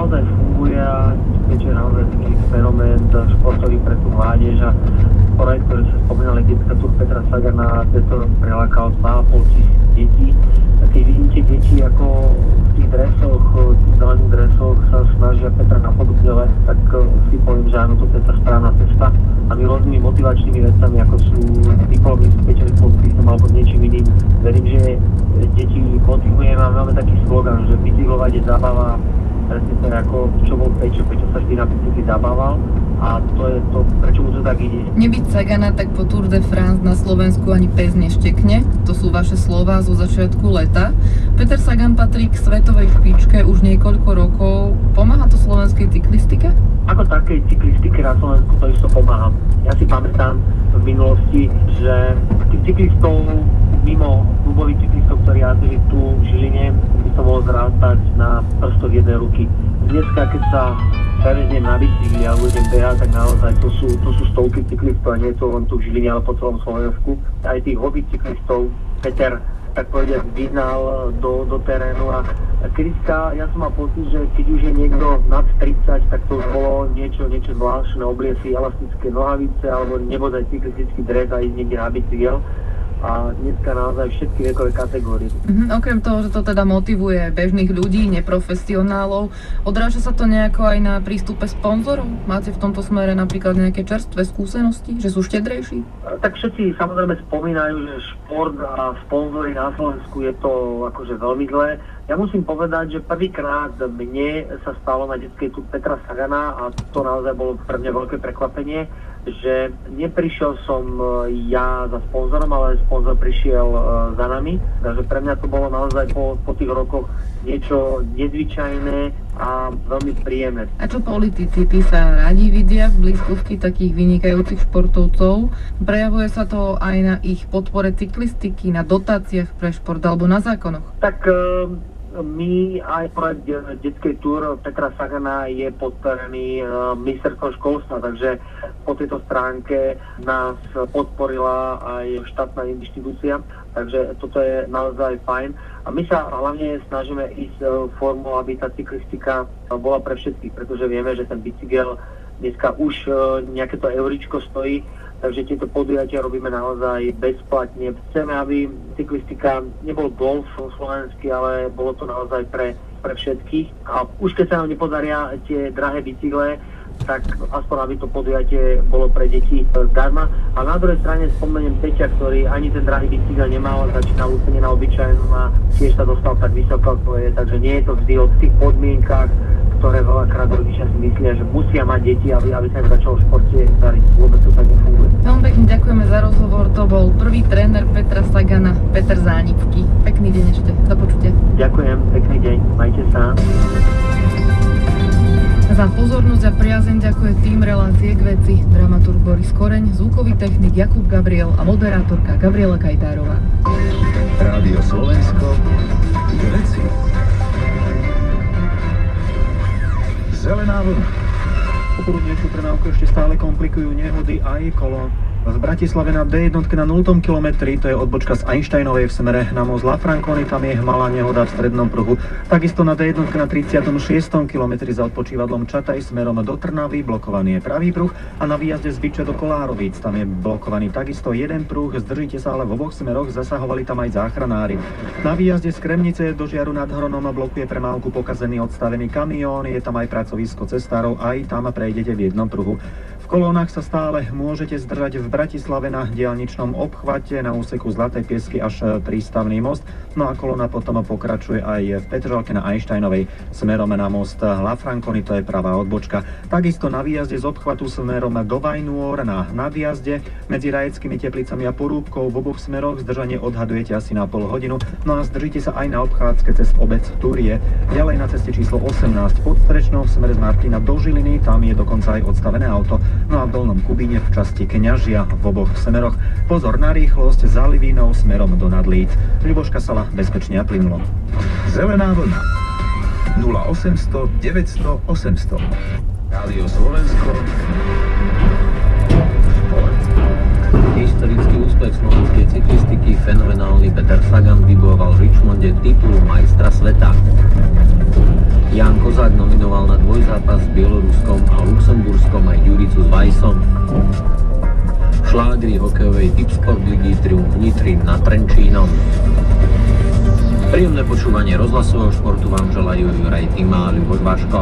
naozaj funguje a je naozaj taký fenomén športový pre tú mládež a projekt, ktorý sa spomínali, detská tur Petra Sagana, tento rok prelákal 2,5 tisíc detí. Keď vidíte deti, ako v tých dresoch, tých zelených dresoch sa snažia Petra napodobňovať, tak si poviem, že áno, toto je tá správna cesta. A my rôznymi motivačnými vecami, ako sú diplomy s pečený podpisom alebo niečím iným, verím, že deti motivujeme a máme taký slogan, že bicyklovať je zábava, presne tak ako čo bol Pečo sa vždy na bicykli zabával a to je to, prečo mu to tak ide. Nebyť Sagana, tak po Tour de France na Slovensku ani pes neštekne. To sú vaše slová zo začiatku leta. Peter Sagan patrí k svetovej špičke už niekoľko rokov. Pomáha to slovenskej cyklistike? Ako takej cyklistike na Slovensku to isto pomáha. Ja si pamätám v minulosti, že tých cyklistov mimo klubových cyklistov, ktorí jazdili tu v Žiline, by som mohol zrátať na prstoch jednej ruky. Dneska, keď sa preveznem na bicykli a budem behať, tak naozaj to sú stovky cyklistov a nie je to len tu v Žiline, ale po celom Slovensku. Aj tých hobby cyklistov Peter, tak povedať, vyhnal do terénu a kedyska, ja som mal pocit, že keď už je niekto nad 30, tak to už bolo niečo zvláštne, oblieci elastické nohavice alebo nebodaj cyklistický dres a ísť niekde na bicykel. A dneska naozaj všetky vekové kategórie. Okrem toho, že to teda motivuje bežných ľudí, neprofesionálov, odráža sa to nejako aj na prístupe sponzorov? Máte v tomto smere napríklad nejaké čerstvé skúsenosti, že sú štedrejší? Tak všetci samozrejme spomínajú, že šport a sponzory na Slovensku je to akože veľmi zlé. Ja musím povedať, že prvýkrát mne sa stalo na detskej tur Petra Sagana a to naozaj bolo pre mňa veľké prekvapenie, že neprišiel som ja za sponzorom, ale sponzor prišiel za nami. Takže pre mňa to bolo naozaj po tých rokoch niečo nezvyčajné a veľmi príjemné. A čo politici? Tí sa radi vidia v blízkosti takých vynikajúcich športovcov? Prejavuje sa to aj na ich podpore cyklistiky, na dotáciách pre šport alebo na zákonoch? Tak my aj projekt detskej tur Petra Sagana je podporený ministerstvom školstva, takže po tejto stránke nás podporila aj štátna inštitúcia, takže toto je naozaj fajn. A my sa hlavne snažíme ísť formou, aby tá cyklistika bola pre všetkých, pretože vieme, že ten bicykel dneska už nejaké to euričko stojí, takže tieto podujatia robíme naozaj bezplatne. Chceme, aby cyklistika nebol golf slovenský, ale bolo to naozaj pre všetkých. A už keď sa nám nepodaria tie drahé bicykle, tak aspoň aby to podujatie bolo pre deti zdarma. A na druhej strane spomeniem Peťa, ktorý ani ten drahý bicykel nemal, začínal úplne na obyčajnom a tiež sa dostal tak vysoko, ako je. Takže nie je to vždy o tých podmienkach, ktoré veľakrát rodičia si myslia, že musia mať deti, aby sa im začalo v športe dariť. Vôbec to tak nefunguje. Veľmi pekne ďakujeme za rozhovor. To bol prvý tréner Petra Sagana, Peter Zánický. Pekný deň ešte. Do počutia. Ďakujem, pekný deň. Majte sa. Za pozornosť a priazeň ďakuje tým relácie K veci, dramaturg Boris Koreň, zvukový technik Jakub Gabriel a moderátorka Gabriela Kajtárová. Rádio Slovensko, K veci. Zelená vlna. Popoludnejšiu premávku ešte stále komplikujú nehody aj kolón. V Bratislave na D1 na 0. kilometri, to je odbočka z Einsteinovej v smere na most La Franconi, tam je malá nehoda v strednom pruhu. Takisto na D1 na 36. kilometri za odpočívadlom Čataj smerom do Trnavy blokovaný je pravý pruh a na výjazde z Byče do Kolárovíc tam je blokovaný takisto jeden pruh, zdržite sa ale v oboch smeroch, zasahovali tam aj záchranári. Na výjazde z Kremnice do Žiaru nad Hronom blokuje premávku pokazený odstavený kamión, je tam aj pracovisko cestárov, aj tam prejdete v jednom pruhu. V kolónach sa stále môžete zdržať v Bratislave na diaľničnom obchvate na úseku Zlatej Piesky až Prístavný most. No a kolóna potom pokračuje aj v Petržalke na Einsteinovej smerom na most La Franconi, to je pravá odbočka. Takisto na výjazde z obchvatu smerom do Vajnôr na nadjazde medzi Rajeckými Teplicami a Porúbkou v oboch smeroch zdržanie odhadujete asi na pol hodinu. No a zdržite sa aj na obchádzke cez obec Turie. Ďalej na ceste číslo 18 pod Strečnou v smere z Martina do Žiliny, tam je dokonca aj odstavené auto. No a v Dolnom Kubíne v časti Kňažia v oboch smeroch pozor na rýchlosť za Livínou smerom do Nadlíc. Ľuboš Kasala, bezpečne a plynulo. Zelená vlna 0800 900 800. Rádio Slovensko. Historický úspech slovenskej cyklistiky, fenomenálny Peter Sagan vybojoval v Richmonde titul majstra sveta. Ján Kozák nominoval na dvojzápas s Bieloruskom a Luxemburskom aj Ďuricu s Vajsom. Šlágri hokejovej Tipsport ligy triumf Nitry nad Trenčínom. Príjemné počúvanie rozhlasového športu vám želajú Juraj Tima a Ľuboš Vaško.